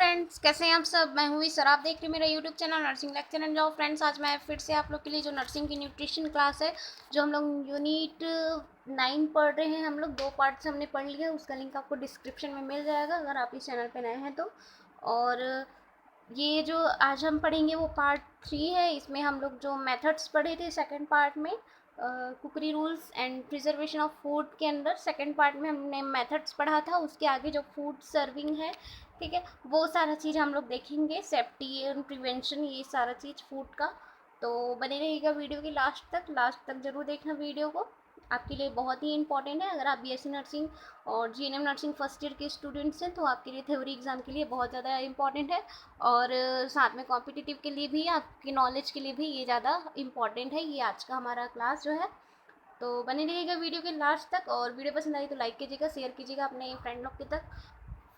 Friends, कैसे हैं आप सब। मैं हूँ सर, आप देख रहे हैं मेरा YouTube channel nursing lecture and law. Friends, आज मैं फिर से आप लोग के लिए जो नर्सिंग की न्यूट्रिशन क्लास है, जो हम लोग यूनिट 9 पढ़ रहे हैं, हम लोग 2 पार्ट से हमने पढ़ लिया। उसका लिंक आपको डिस्क्रिप्शन में मिल जाएगा अगर आप इस चैनल पर नए हैं तो। और ये जो आज हम पढ़ेंगे वो पार्ट 3 है। इसमें हम लोग जो मेथड्स पढ़े थे सेकंड पार्ट में, cookery rules and preservation of food के अंदर सेकंड पार्ट में हमने मेथड्स पढ़ा था। उसके आगे जो फूड सर्विंग है, ठीक है, वो सारा चीज़ हम लोग देखेंगे, सेफ्टी एंड प्रिवेंशन, ये सारा चीज़ फूड का। तो बने रहिएगा वीडियो के लास्ट तक ज़रूर देखना वीडियो को, आपके लिए बहुत ही इंपॉर्टेंट है। अगर आप बीएससी नर्सिंग और जीएनएम नर्सिंग फर्स्ट ईयर के स्टूडेंट्स हैं तो आपके लिए थ्योरी एग्ज़ाम के लिए बहुत ज़्यादा इंपॉर्टेंट है, और साथ में कॉम्पिटिटिव के लिए भी, आपकी नॉलेज के लिए भी ये ज़्यादा इंपॉर्टेंट है। ये आज का हमारा क्लास जो है, तो बने रहिएगा वीडियो के लास्ट तक। और वीडियो पसंद आई तो लाइक कीजिएगा, शेयर कीजिएगा अपने फ्रेंड लोग के तक।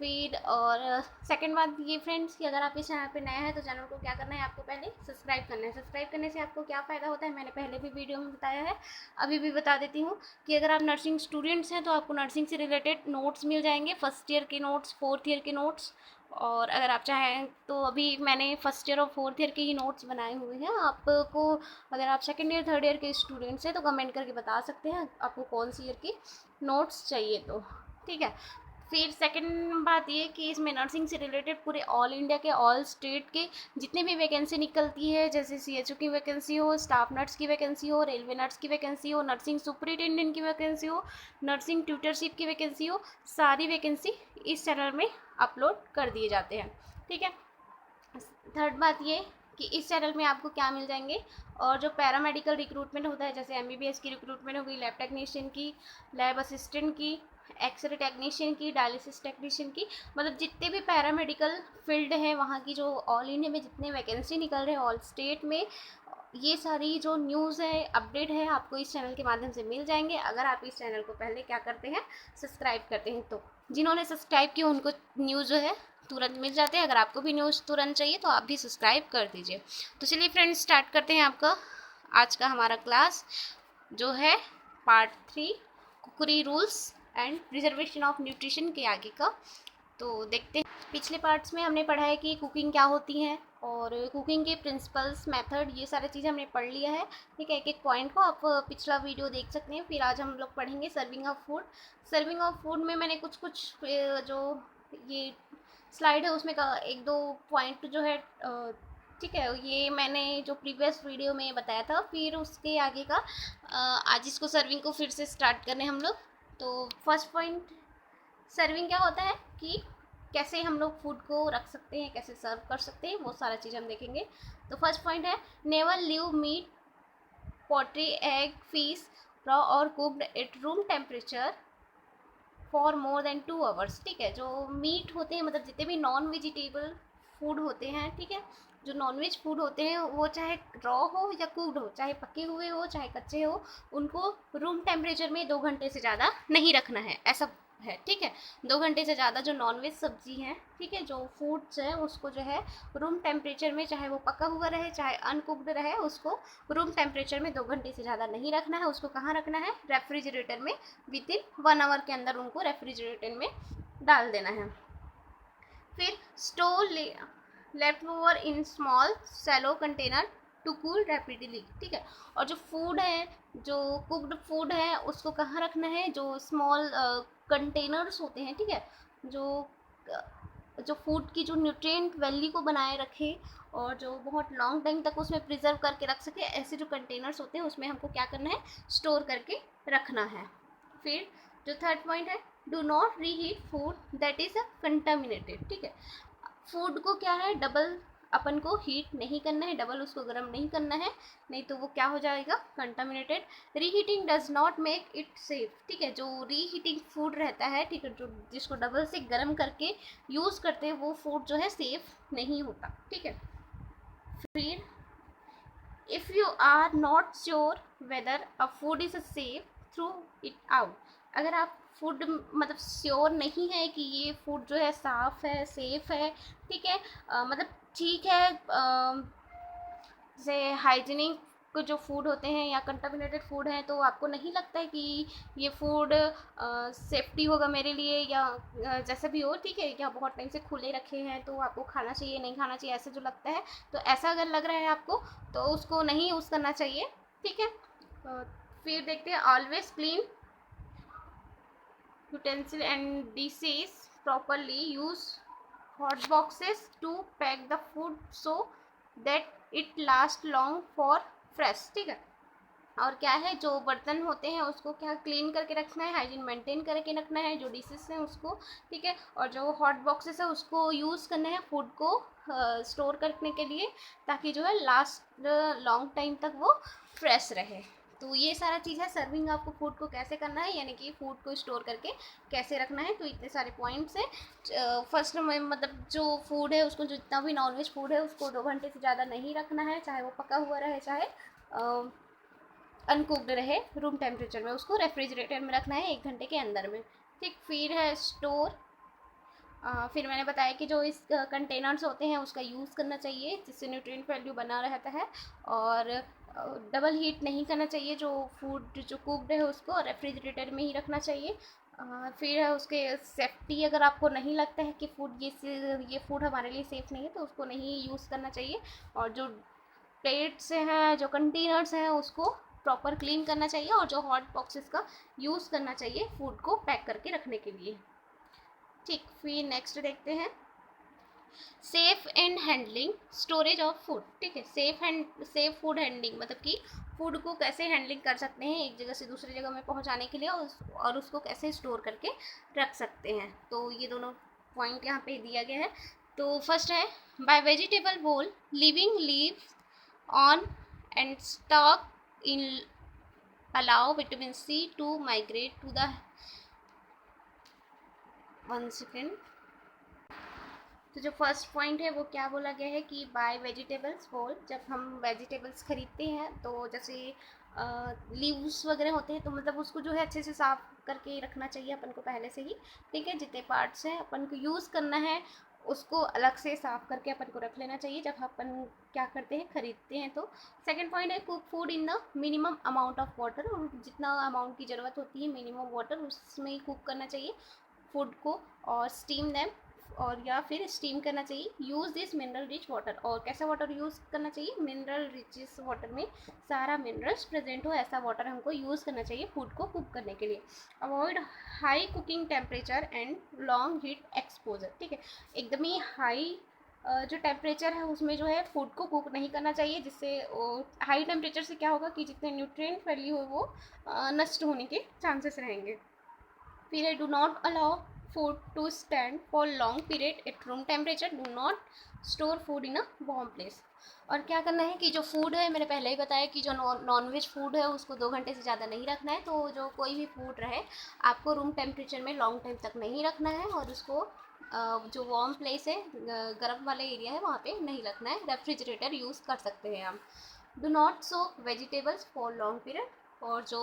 फिर और सेकंड बात ये फ्रेंड्स कि अगर आप इस चैनल पे नए हैं तो चैनल को क्या करना है, आपको पहले सब्सक्राइब करना है। सब्सक्राइब करने से आपको क्या फ़ायदा होता है, मैंने पहले भी वीडियो में बताया है, अभी भी बता देती हूँ कि अगर आप नर्सिंग स्टूडेंट्स हैं तो आपको नर्सिंग से रिलेटेड नोट्स मिल जाएंगे, फर्स्ट ईयर के नोट्स, फोर्थ ईयर के नोट्स। और अगर आप चाहें तो अभी मैंने फर्स्ट ईयर और फोर्थ ईयर के ही नोट्स बनाए हुए हैं आपको। अगर आप सेकेंड ईयर थर्ड ईयर के स्टूडेंट्स हैं तो कमेंट करके बता सकते हैं आपको कौन सी ईयर की नोट्स चाहिए, तो ठीक है। फिर सेकंड बात ये कि इसमें नर्सिंग से रिलेटेड पूरे ऑल इंडिया के, ऑल स्टेट के जितने भी वैकेंसी निकलती है, जैसे सीएचओ की वैकेंसी हो, स्टाफ नर्स की वैकेंसी हो, रेलवे नर्स की वैकेंसी हो, नर्सिंग सुपरिटेंडेंट की वैकेंसी हो, नर्सिंग ट्यूटरशिप की वैकेंसी हो, सारी वैकेंसी इस चैनल में अपलोड कर दिए जाते हैं, ठीक है। थर्ड बात ये कि इस चैनल में आपको क्या मिल जाएंगे, और जो पैरामेडिकल रिक्रूटमेंट होता है, जैसे एमबीबीएस की रिक्रूटमेंट हो गई, लैब टेक्नीशियन की, लैब असिस्टेंट की, एक्सरे टेक्नीशियन की, डायलिसिस टेक्नीशियन की, मतलब जितने भी पैरामेडिकल फील्ड है वहाँ की, जो ऑल इंडिया में जितने वैकेंसी निकल रहे हैं ऑल स्टेट में, ये सारी जो न्यूज़ है, अपडेट है, आपको इस चैनल के माध्यम से मिल जाएंगे अगर आप इस चैनल को पहले क्या करते हैं, सब्सक्राइब करते हैं। तो जिन्होंने सब्सक्राइब किया उनको न्यूज़ जो है तुरंत मिल जाते हैं। अगर आपको भी न्यूज़ तुरंत चाहिए तो आप भी सब्सक्राइब कर दीजिए। तो चलिए फ्रेंड्स, स्टार्ट करते हैं आपका आज का हमारा क्लास जो है part 3, cookery rules and preservation of nutrition के आगे का। तो देखते हैं, पिछले पार्ट्स में हमने पढ़ा है कि कुकिंग क्या होती है और कुकिंग के प्रिंसिपल्स, मेथड, ये सारी चीज़ें हमने पढ़ लिया है, ठीक है। एक एक पॉइंट को आप पिछला वीडियो देख सकते हैं। फिर आज हम लोग पढ़ेंगे serving of food. Serving of food में मैंने कुछ जो ये स्लाइड है उसमें का एक दो पॉइंट जो है, ठीक है, ये मैंने जो प्रीवियस वीडियो में बताया था। फिर उसके आगे का आज इसको सर्विंग को फिर से स्टार्ट करने हम लोग। तो फर्स्ट पॉइंट, सर्विंग क्या होता है कि कैसे हम लोग फूड को रख सकते हैं, कैसे सर्व कर सकते हैं, वो सारा चीज़ हम देखेंगे। तो फर्स्ट पॉइंट है, never leave meat, poultry, egg, fish raw और cooked at room temperature for more than 2 hours, ठीक है। जो मीट होते हैं, मतलब जितने भी नॉन वेजिटेबल फूड होते हैं, ठीक है, जो नॉनवेज फूड होते हैं वो चाहे रॉ हो या कुक्ड हो, चाहे पके हुए हो चाहे कच्चे हो, उनको रूम टेम्परेचर में 2 घंटे से ज़्यादा नहीं रखना है, ऐसा है, ठीक है। 2 घंटे से ज़्यादा जो नॉनवेज सब्जी है, ठीक है, जो फूड्स है, उसको जो है रूम टेम्परेचर में, चाहे वो पका हुआ रहे चाहे अनकुक्ड रहे, उसको रूम टेम्परेचर में 2 घंटे से ज़्यादा नहीं रखना है। उसको कहाँ रखना है, रेफ्रिजरेटर में, विद इन 1 आवर के अंदर उनको रेफ्रिजरेटर में डाल देना है। फिर store left over in small shallow container to cool rapidly, ठीक है। और जो फूड है, जो कुक्ड फूड है, उसको कहाँ रखना है, जो स्मॉल कंटेनर्स होते हैं, ठीक है, जो जो फूड की जो न्यूट्रिएंट वैल्यू को बनाए रखे और जो बहुत लॉन्ग टाइम तक उसमें प्रिजर्व करके रख सके, ऐसे जो कंटेनर्स होते हैं उसमें हमको क्या करना है, स्टोर करके रखना है। फिर जो थर्ड पॉइंट है, do not reheat food that is contaminated, ठीक है। फूड को क्या है, डबल अपन को हीट नहीं करना है, डबल उसको गर्म नहीं करना है, नहीं तो वो क्या हो जाएगा, contaminated. Reheating does not make it safe, ठीक है। जो रीहीटिंग फूड रहता है, ठीक है, जो जिसको डबल से गर्म करके यूज़ करते हैं, वो फूड जो है सेफ नहीं होता, ठीक है। फिर if you are not sure whether a food is safe, through it out. अगर आप फूड मतलब श्योर नहीं है कि ये फूड जो है साफ़ है, सेफ़ है, ठीक है, मतलब ठीक है, जैसे हाइजीनिक को जो फूड होते हैं या कंटामिनेटेड फूड हैं, तो आपको नहीं लगता है कि ये फूड सेफ्टी होगा मेरे लिए, या जैसा भी हो, ठीक है, या बहुत टाइम से खुले रखे हैं तो आपको खाना चाहिए, नहीं खाना चाहिए, ऐसा जो लगता है, तो ऐसा अगर लग रहा है आपको तो उसको नहीं यूज़ करना चाहिए, ठीक है। फिर देखते हैं, always clean utensil and dishes properly, use hot boxes to pack the food so that it last long for fresh, ठीक है। और क्या है, जो बर्तन होते हैं उसको क्या क्लीन करके रखना है, हाइजीन मेंटेन करके रखना है, जो डिशेस हैं उसको, ठीक है। और जो हॉट बॉक्सेस है उसको यूज़ करना है फूड को स्टोर करने के लिए, ताकि जो है लास्ट लॉन्ग टाइम तक वो फ्रेश रहे। तो ये सारा चीज़ है, सर्विंग आपको फूड को कैसे करना है, यानी कि फूड को स्टोर करके कैसे रखना है। तो इतने सारे पॉइंट्स हैं। फर्स्ट में मतलब जो फूड है उसको, जितना भी नॉनवेज फूड है उसको 2 घंटे से ज़्यादा नहीं रखना है, चाहे वो पका हुआ रहे चाहे अनकुक्ड रहे, रूम टेम्परेचर में उसको रेफ्रिजरेटर में रखना है 1 घंटे के अंदर में, ठीक। फिर है स्टोर। फिर मैंने बताया कि जो इस कंटेनर्स होते हैं उसका यूज़ करना चाहिए, जिससे न्यूट्रिएंट वैल्यू बना रहता है। और डबल हीट नहीं करना चाहिए, जो फूड जो कुकड है उसको रेफ्रिजरेटर में ही रखना चाहिए। फिर है उसके सेफ्टी, अगर आपको नहीं लगता है कि फूड ये फूड हमारे लिए सेफ़ नहीं है तो उसको नहीं यूज़ करना चाहिए। और जो प्लेट्स हैं, जो कंटेनर्स हैं, उसको प्रॉपर क्लीन करना चाहिए, और जो हॉट बॉक्सेस का यूज़ करना चाहिए फूड को पैक करके रखने के लिए, ठीक। फिर नेक्स्ट देखते हैं, safe and handling storage of food, ठीक है। सेफ फूड हैंडलिंग मतलब कि फूड को कैसे हैंडलिंग कर सकते हैं एक जगह से दूसरी जगह में पहुंचाने के लिए, और उसको कैसे स्टोर करके रख सकते हैं। तो ये दोनों पॉइंट यहाँ पे दिया गया है। तो फर्स्ट है, बाय वेजिटेबल बोल living leaves on and stock in allow vitamin C to migrate to the 1 second। तो जो फर्स्ट पॉइंट है वो क्या बोला गया है कि बाय वेजिटेबल्स होल, जब हम वेजिटेबल्स खरीदते हैं तो जैसे लीव्स वगैरह होते हैं, तो मतलब उसको जो है अच्छे से साफ करके रखना चाहिए अपन को पहले से ही, ठीक है। जितने पार्ट्स हैं अपन को यूज़ करना है उसको अलग से साफ करके अपन को रख लेना चाहिए जब अपन क्या करते हैं, खरीदते हैं तो। सेकंड पॉइंट है, cook food in the minimum amount of water, और जितना अमाउंट की ज़रूरत होती है मिनिमम वाटर उसमें ही कुक करना चाहिए फूड को। और स्टीम दैम, और या फिर स्टीम करना चाहिए। Use this mineral rich water, और कैसा वाटर यूज़ करना चाहिए, मिनरल रिच वाटर में सारा मिनरल्स प्रेजेंट हो ऐसा वाटर हमको यूज़ करना चाहिए फूड को कुक करने के लिए। Avoid high cooking temperature and long heat exposure, ठीक है। एकदम ही हाई जो टेम्परेचर है उसमें जो है फूड को कुक नहीं करना चाहिए, जिससे हाई टेम्परेचर से क्या होगा कि जितने न्यूट्रिएंट वैल्यू हो वो नष्ट होने के चांसेस रहेंगे। फिर है, do not allow food to stand for long period at room temperature, do not store food in a warm place। और क्या करना है कि जो फूड है, मैंने पहले ही बताया कि जो नॉन वेज फूड है उसको 2 घंटे से ज़्यादा नहीं रखना है। तो जो कोई भी फूड रहे आपको रूम टेम्परेचर में लॉन्ग टाइम तक नहीं रखना है, और उसको जो वार्म प्लेस है, गर्म वाले एरिया है, वहाँ पे नहीं रखना है। रेफ्रिजरेटर यूज़ कर सकते हैं हम। Do not soak vegetables for long period, और जो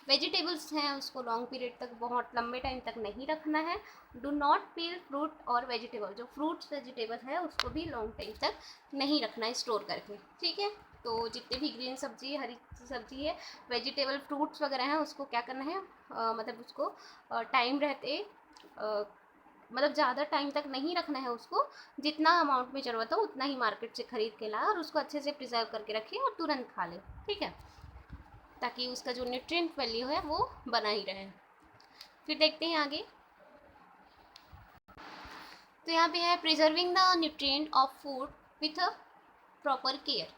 वेजिटेबल्स हैं उसको लॉन्ग पीरियड तक, बहुत लंबे टाइम तक नहीं रखना है। डू नॉट पील फ्रूट और वेजिटेबल, जो फ्रूट्स वेजिटेबल है उसको भी लॉन्ग टाइम तक नहीं रखना है स्टोर करके, ठीक है। तो जितने भी ग्रीन सब्जी, हरी सब्जी है, वेजिटेबल फ्रूट्स वगैरह हैं, उसको क्या करना है, मतलब उसको टाइम रहते मतलब ज़्यादा टाइम तक नहीं रखना है उसको, जितना अमाउंट में ज़रूरत हो उतना ही मार्केट से ख़रीद के लाए और उसको अच्छे से प्रिजर्व करके रखें और तुरंत खा लें, ठीक है, ताकि उसका जो न्यूट्रिएंट वैल्यू है वो बना ही रहे। फिर देखते हैं आगे। तो यहाँ पे है, preserving the nutrient of food with a proper care.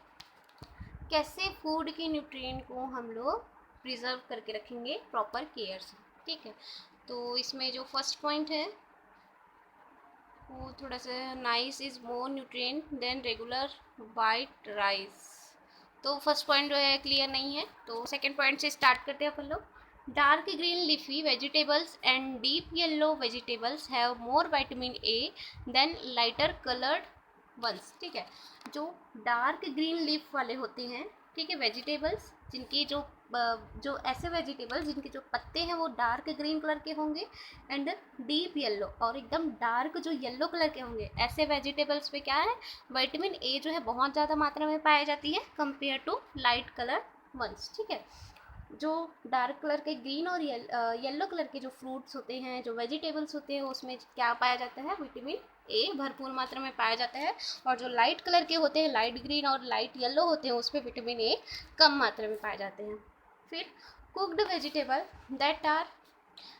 कैसे फूड के न्यूट्रिएंट को हम लोग प्रिजर्व करके रखेंगे प्रॉपर केयर से, ठीक है। तो इसमें जो फर्स्ट पॉइंट है वो थोड़ा सा, nice is more nutrient than regular white rice. तो फर्स्ट पॉइंट जो है क्लियर नहीं है, तो सेकंड पॉइंट से स्टार्ट करते हैं अपन लोग। Dark green leafy vegetables and deep yellow vegetables have more vitamin A than lighter coloured ones, ठीक है। जो डार्क ग्रीन लीफ वाले होते हैं, ठीक है, वेजिटेबल्स जिनकी जो जो ऐसे वेजिटेबल जिनके जो पत्ते हैं वो डार्क ग्रीन कलर के होंगे एंड डीप येलो और एकदम डार्क जो येलो कलर के होंगे, ऐसे वेजिटेबल्स पे क्या है, विटामिन ए जो है बहुत ज़्यादा मात्रा में पाई जाती है compare to light colour ones. ठीक है, जो डार्क कलर के ग्रीन और येलो कलर के जो फ्रूट्स होते हैं, जो वेजिटेबल्स होते हैं, उसमें क्या पाया जाता है, विटामिन ए भरपूर मात्रा में पाया जाता है। और जो लाइट कलर के होते हैं, लाइट ग्रीन और लाइट येलो होते हैं, उसमें विटामिन ए कम मात्रा में पाए जाते हैं। फिर cooked vegetable that are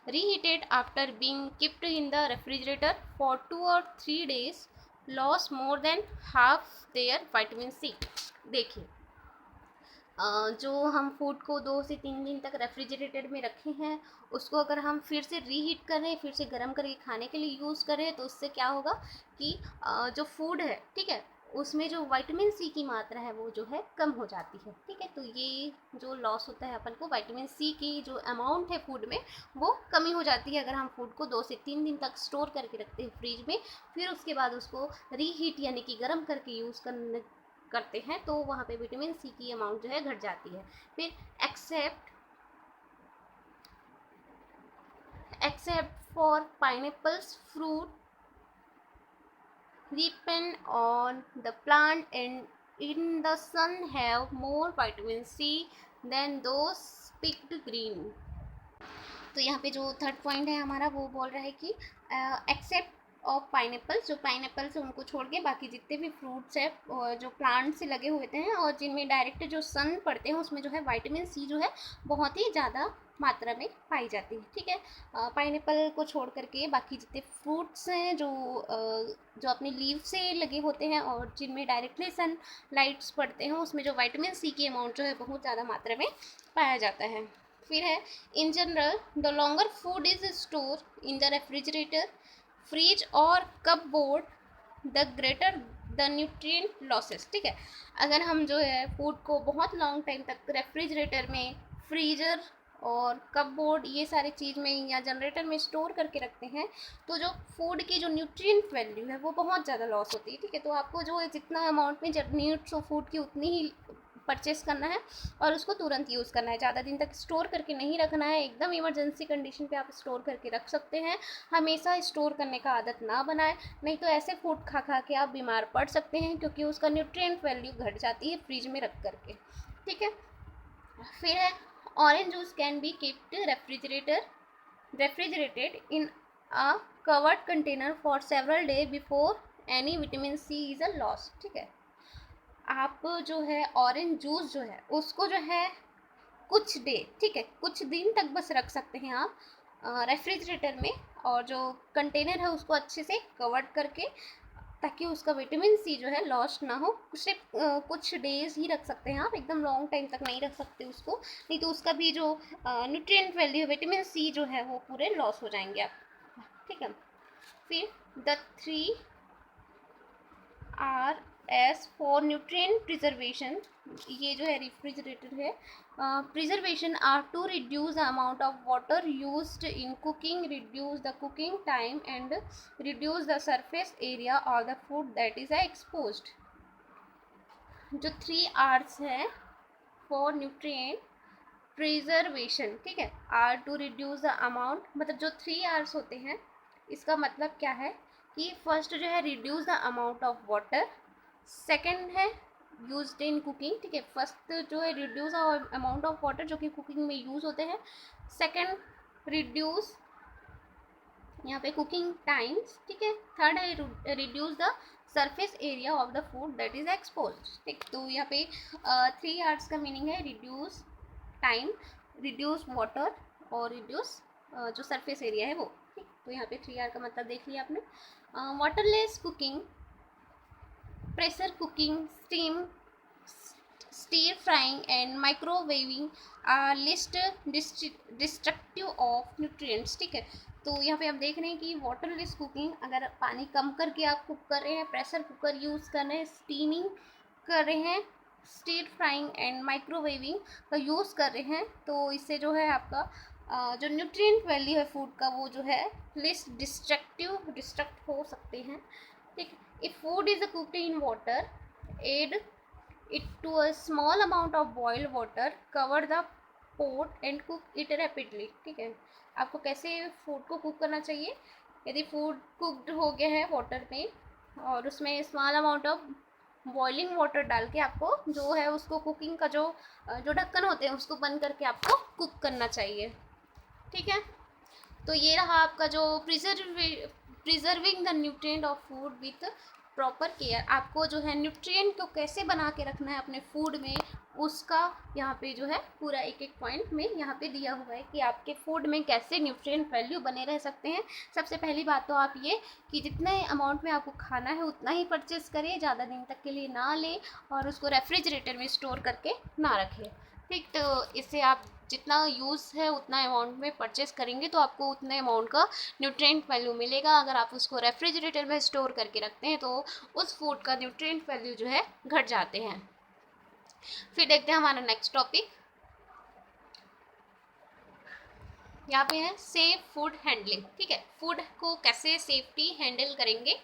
reheated after being kept in the refrigerator for 2 or 3 days lost more than half their vitamin C। देखिए, जो हम फूड को 2 से 3 दिन तक रेफ्रिजरेटर में रखे हैं, उसको अगर हम फिर से रीहीट करें, फिर से गर्म करके खाने के लिए यूज़ करें, तो उससे क्या होगा कि जो फूड है, ठीक है, उसमें जो विटामिन सी की मात्रा है वो जो है कम हो जाती है। ठीक है, तो ये जो लॉस होता है अपन को, विटामिन सी की जो अमाउंट है फूड में, वो कमी हो जाती है अगर हम फूड को 2 से 3 दिन तक स्टोर करके रखते हैं फ्रिज में, फिर उसके बाद उसको रीहीट यानी कि गर्म करके यूज़ करते हैं, तो वहाँ पे विटामिन सी की अमाउंट जो है घट जाती है। फिर except for pineapples fruit depend on the plant and in the sun have more vitamin C than those picked green। तो यहाँ पे जो थर्ड पॉइंट है हमारा, वो बोल रहा है कि एक्सेप्ट ऑफ पाइनएप्पल्स, जो पाइनएप्पल्स है उनको छोड़ के बाकी जितने भी फ्रूट्स है जो प्लांट से लगे हुए हैं और जिनमें डायरेक्ट जो सन पड़ते हैं, उसमें जो है विटामिन सी जो है बहुत ही ज़्यादा मात्रा में पाई जाती है। ठीक है, पाइनएप्पल को छोड़ करके बाकी जितने फ्रूट्स हैं जो अपने लीव से लगे होते हैं और जिनमें डायरेक्टली सन लाइट्स पड़ते हैं, उसमें जो विटामिन सी की अमाउंट जो है बहुत ज़्यादा मात्रा में पाया जाता है। फिर है, in general the longer food is store in the refrigerator, fridge और cupboard the greater the nutrient losses. ठीक है, अगर हम जो है फूड को बहुत लॉन्ग टाइम तक रेफ्रिजरेटर में, फ्रीजर और कपबोर्ड ये सारी चीज़ में या जनरेटर में स्टोर करके रखते हैं, तो जो फूड की जो न्यूट्रिएंट वैल्यू है वो बहुत ज़्यादा लॉस होती है। ठीक है, तो आपको जो है जितना अमाउंट में नीड्स ऑफ फूड की उतनी ही परचेस करना है और उसको तुरंत यूज़ करना है, ज़्यादा दिन तक स्टोर करके नहीं रखना है। एकदम इमरजेंसी कंडीशन पे आप स्टोर करके रख सकते हैं, हमेशा स्टोर करने का आदत ना बनाएं, नहीं तो ऐसे फूड खा खा के आप बीमार पड़ सकते हैं, क्योंकि उसका न्यूट्रिएंट वैल्यू घट जाती है फ्रिज में रख करके। ठीक है, फिर है, orange juice can be keeped refrigerated in a covered container for several day before any vitamin C is a loss. ठीक है, आप जो है ऑरेंज जूस जो है उसको जो है कुछ डे, ठीक है, कुछ दिन तक बस रख सकते हैं आप रेफ्रिजरेटर में, और जो कंटेनर है उसको अच्छे से कवर्ड करके, ताकि उसका विटामिन सी जो है लॉस ना हो। सिर्फ कुछ डेज ही रख सकते हैं आप, एकदम लॉन्ग टाइम तक नहीं रख सकते उसको, नहीं तो उसका भी जो न्यूट्रिएंट वैल्यू विटामिन सी जो है वो पूरे लॉस हो जाएंगे आप। ठीक है, फिर the 3Rs for nutrient preservation, ये जो है रेफ्रिजरेटर है, preservation are to reduce the amount of water used in cooking, reduce the cooking time and reduce the surface area और the food that is exposed. जो 3Rs है for nutrient preservation, ठीक है, are to reduce the amount, मतलब जो 3Rs होते हैं इसका मतलब क्या है कि फर्स्ट जो है reduce the amount of water, second है यूज्ड इन कुकिंग। ठीक है, फर्स्ट जो है रिड्यूस अमाउंट ऑफ वाटर जो कि कुकिंग में यूज़ होते हैं, सेकंड रिड्यूस यहाँ पे कुकिंग टाइम्स। ठीक है, थर्ड है reduce the surface area of the food that is expose. ठीक, तो यहाँ पे 3Rs का मीनिंग है रिड्यूस टाइम, रिड्यूस वाटर और रिड्यूस जो सरफेस एरिया है वो। ठीक, तो यहाँ पे 3R का मतलब देख लिया आपने। Waterless cooking, pressure cooking, steam, stir frying and microwaving are least destructive of nutrients। ठीक है, तो यहाँ पे आप देख रहे हैं कि वाटरलेस कुकिंग, अगर पानी कम करके आप कुक कर रहे हैं, प्रेशर कुकर यूज़ कर रहे हैं, स्टीमिंग कर रहे हैं, स्टीर फ्राइंग एंड माइक्रोवेविंग का यूज़ कर रहे हैं, तो इससे जो है आपका जो न्यूट्रिएंट वैल्यू है फूड का वो जो है लेस डिस्ट्रक्ट हो सकते हैं। ठीक, if food is cooked in water, add it to a small amount of boiled water, cover the pot and cook it rapidly. ठीक है, आपको कैसे फूड को कुक करना चाहिए। यदि फूड कुकड हो गया है वाटर में और उसमें small amount of boiling water डाल के आपको जो है उसको कुकिंग का जो ढक्कन होते हैं उसको बंद करके आपको कुक करना चाहिए। ठीक है, तो ये रहा आपका जो preserving the nutrient of food with proper care. आपको जो है न्यूट्रिएंट को कैसे बना के रखना है अपने फूड में, उसका यहाँ पे जो है पूरा एक एक पॉइंट में यहाँ पे दिया हुआ है कि आपके फूड में कैसे न्यूट्रिएंट वैल्यू बने रह सकते हैं। सबसे पहली बात तो आप ये कि जितने अमाउंट में आपको खाना है उतना ही परचेस करिए, ज़्यादा दिन तक के लिए ना लें और उसको रेफ्रिजरेटर में स्टोर करके ना रखें। ठीक, तो इससे आप जितना यूज़ है उतना अमाउंट में परचेस करेंगे तो आपको उतने अमाउंट का न्यूट्रिएंट वैल्यू मिलेगा। अगर आप उसको रेफ्रिजरेटर में स्टोर करके रखते हैं तो उस फूड का न्यूट्रिएंट वैल्यू जो है घट जाते हैं। फिर देखते हैं हमारा नेक्स्ट टॉपिक, यहाँ पे है सेफ फूड हैंडलिंग। ठीक है, फूड को कैसे सेफ्टी हैंडल करेंगे।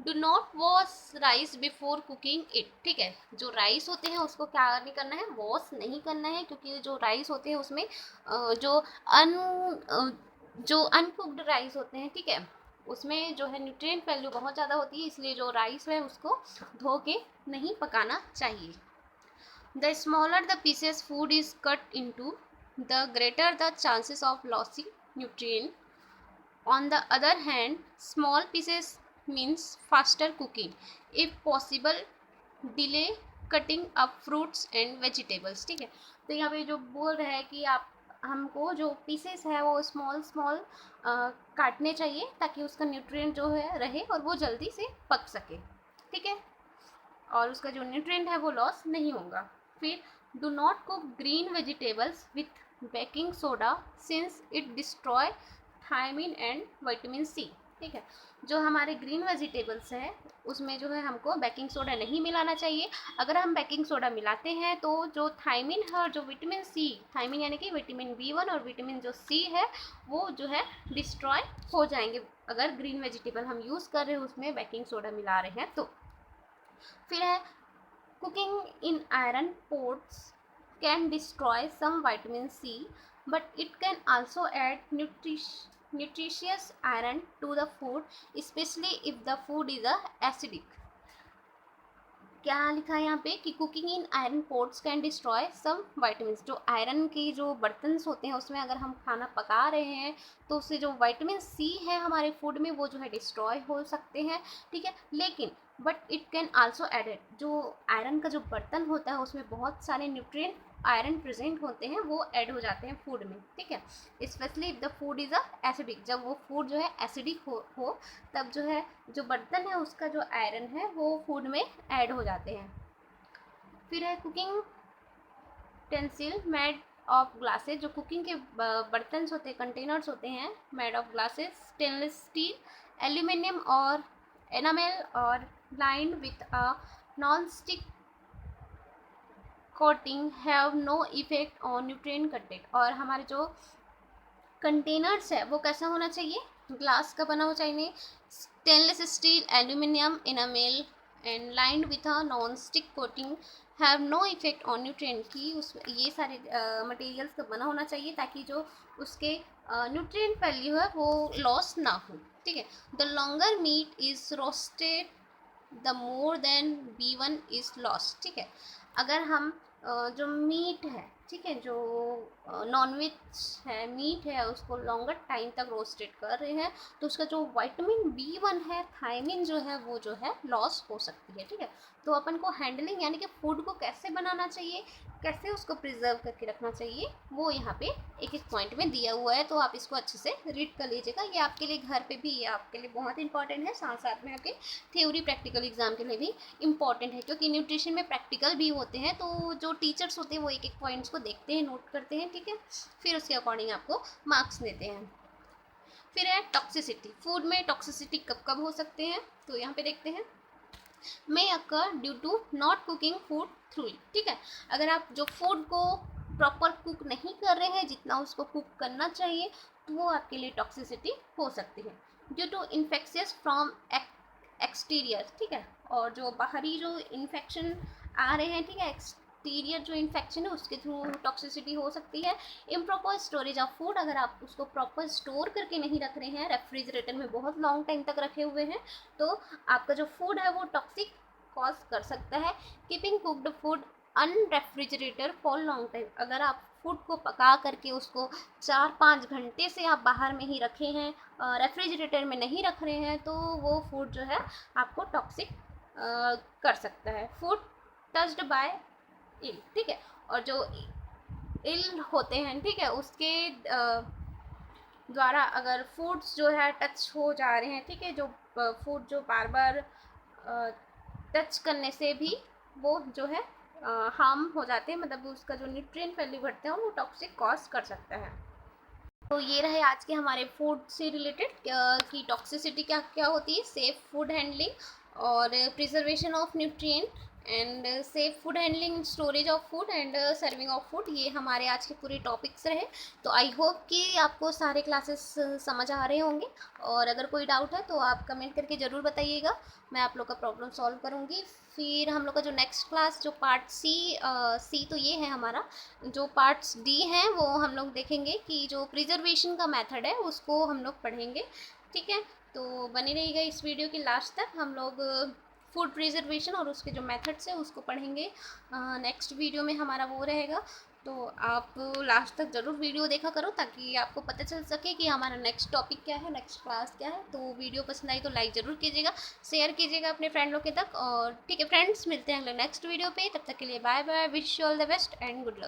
Do not wash rice before cooking it. ठीक है, जो राइस होते हैं उसको क्या नहीं करना है, वॉश नहीं करना है, क्योंकि जो राइस होते हैं उसमें जो अनकुक्ड राइस होते हैं, ठीक है, उसमें जो है न्यूट्रिएंट वैल्यू बहुत ज़्यादा होती है, इसलिए जो राइस है उसको धो के नहीं पकाना चाहिए। The smaller the pieces food is cut into, the greater the chances of losing nutrient. On the other hand, small pieces means faster cooking. If possible, delay cutting up fruits and vegetables. ठीक है, तो यहाँ पे जो बोल रहा है कि आप हमको जो पीसेस है वो स्मॉल स्मॉल काटने चाहिए ताकि उसका न्यूट्रिएंट जो है रहे और वो जल्दी से पक सके। ठीक है, और उसका जो न्यूट्रिएंट है वो लॉस नहीं होगा। फिर do not cook green vegetables with baking soda since it destroy thiamine and vitamin C. ठीक है, जो हमारे ग्रीन वेजिटेबल्स हैं उसमें जो है हमको बेकिंग सोडा नहीं मिलाना चाहिए। अगर हम बेकिंग सोडा मिलाते हैं तो जो थायमिन है और जो विटामिन सी, थायमिन यानी कि विटामिन B1 और विटामिन जो सी है वो जो है डिस्ट्रॉय हो जाएंगे अगर ग्रीन वेजिटेबल हम यूज़ कर रहे हैं उसमें बेकिंग सोडा मिला रहे हैं तो। फिर है cooking in iron pots can destroy some vitamin C but it can also add nutritious iron to the food specially if the food is acidic. क्या लिखा है यहाँ पे कि cooking in iron pots can destroy some vitamin. जो iron के जो बर्तन होते हैं उसमें अगर हम खाना पका रहे हैं तो उससे जो विटामिन सी है हमारे फूड में वो जो है डिस्ट्रॉय हो सकते हैं। ठीक है, लेकिन but it can also added, जो आयरन का जो बर्तन होता है उसमें बहुत सारे न्यूट्रिएंट आयरन प्रेजेंट होते हैं वो ऐड हो जाते हैं फूड में। ठीक है, specially if the food is acidic, जब वो फूड जो है एसिडिक हो तब जो है जो बर्तन है उसका जो आयरन है वो फूड में ऐड हो जाते हैं। फिर है cooking utensil made of glasses. जो कुकिंग के बर्तन होते हैं, कंटेनर्स होते हैं made of glasses, stainless steel, aluminium और एनामेल और lined with a non stick coating have no effect on nutrient content. और हमारे जो कंटेनर्स है वो कैसा होना चाहिए, ग्लास का बना होना चाहिए, stainless steel, aluminium, enamel and lined with a non stick coating have no effect on nutrient की उस ये सारे मटेरियल्स का बना होना चाहिए ताकि जो उसके न्यूट्रिएंट वैल्यू है वो लॉस ना हो। ठीक है, the longer meat is roasted the more then B1 is lost. ठीक है, अगर हम जो मीट है, ठीक है, जो नॉनवेज है, मीट है, उसको लॉन्गर टाइम तक रोस्टेड कर रहे हैं तो उसका जो विटामिन B1 है, थायमिन जो है वो जो है लॉस हो सकती है। ठीक है, तो अपन को हैंडलिंग यानी कि फूड को कैसे बनाना चाहिए, कैसे उसको प्रिजर्व करके रखना चाहिए वो यहाँ पे एक एक पॉइंट में दिया हुआ है, तो आप इसको अच्छे से रीड कर लीजिएगा। ये आपके लिए घर पे भी ये आपके लिए बहुत इंपॉर्टेंट है, साथ साथ में आपके थ्योरी प्रैक्टिकल एग्जाम के लिए भी इम्पॉर्टेंट है, क्योंकि न्यूट्रिशन में प्रैक्टिकल भी होते हैं तो जो टीचर्स होते हैं वो एक एक पॉइंट्स को देखते हैं, नोट करते हैं। ठीक है, फिर उसके अकॉर्डिंग आपको मार्क्स देते हैं। फिर है टॉक्सिसिटी। फूड में टॉक्सिसिटी कब कब हो सकते हैं तो यहाँ पे देखते हैं, may occur due to not cooking food through it। ठीक है, अगर आप जो फूड को प्रॉपर कुक नहीं कर रहे हैं जितना उसको कुक करना चाहिए तो वो आपके लिए टॉक्सिसिटी हो सकती है। Due to infectious from exterior. ठीक है, और जो बाहरी जो इन्फेक्शन आ रहे हैं, ठीक है, बैक्टीरिया जो इन्फेक्शन है उसके थ्रू टॉक्सिसिटी हो सकती है। इम्प्रॉपर स्टोरेज ऑफ फूड, अगर आप उसको प्रॉपर स्टोर करके नहीं रख रहे हैं, रेफ्रिजरेटर में बहुत लॉन्ग टाइम तक रखे हुए हैं, तो आपका जो फूड है वो टॉक्सिक कॉज कर सकता है। Keeping cooked food unrefrigerated for long time, अगर आप फूड को पका करके उसको 4-5 घंटे से आप बाहर में ही रखे हैं, रेफ्रिजरेटर में नहीं रख रहे हैं, तो वो फूड जो है आपको टॉक्सिक कर सकता है। फूड टच्ड बाय इल, ठीक है, और जो इल होते हैं, ठीक है, उसके द्वारा अगर फूड्स जो है टच हो जा रहे हैं, ठीक है, जो फूड जो बार बार टच करने से भी वो जो है हार्म हो जाते हैं, मतलब उसका जो न्यूट्रिएंट वैल्यू घटता है वो टॉक्सिक कॉज कर सकता है। तो ये रहे आज के हमारे फूड से रिलेटेड कि टॉक्सिसिटी क्या क्या होती है, सेफ फूड हैंडलिंग और preservation of nutrient and safe food handling, storage of food and serving of food, ये हमारे आज के पूरे टॉपिक्स रहे। तो आई होप कि आपको सारे क्लासेस समझ आ रहे होंगे, और अगर कोई डाउट है तो आप कमेंट करके ज़रूर बताइएगा, मैं आप लोग का प्रॉब्लम सॉल्व करूँगी। फिर हम लोग का जो नेक्स्ट क्लास जो पार्ट सी तो ये है हमारा, जो पार्ट्स डी हैं वो हम लोग देखेंगे कि जो प्रिजर्वेशन का मेथड है उसको हम लोग पढ़ेंगे, ठीक है। तो बने रहिएगा इस वीडियो के लास्ट तक, हम लोग फूड प्रिजर्वेशन और उसके जो मेथड्स है उसको पढ़ेंगे। नेक्स्ट वीडियो में हमारा वो रहेगा, तो आप लास्ट तक ज़रूर वीडियो देखा करो ताकि आपको पता चल सके कि हमारा नेक्स्ट टॉपिक क्या है, नेक्स्ट क्लास क्या है। तो वीडियो पसंद आई तो लाइक ज़रूर कीजिएगा, शेयर कीजिएगा अपने फ्रेंड लोग के तक, और ठीक है फ्रेंड्स, मिलते हैं अगले नेक्स्ट वीडियो पे, तब तक के लिए bye bye, wish you all the best and good luck.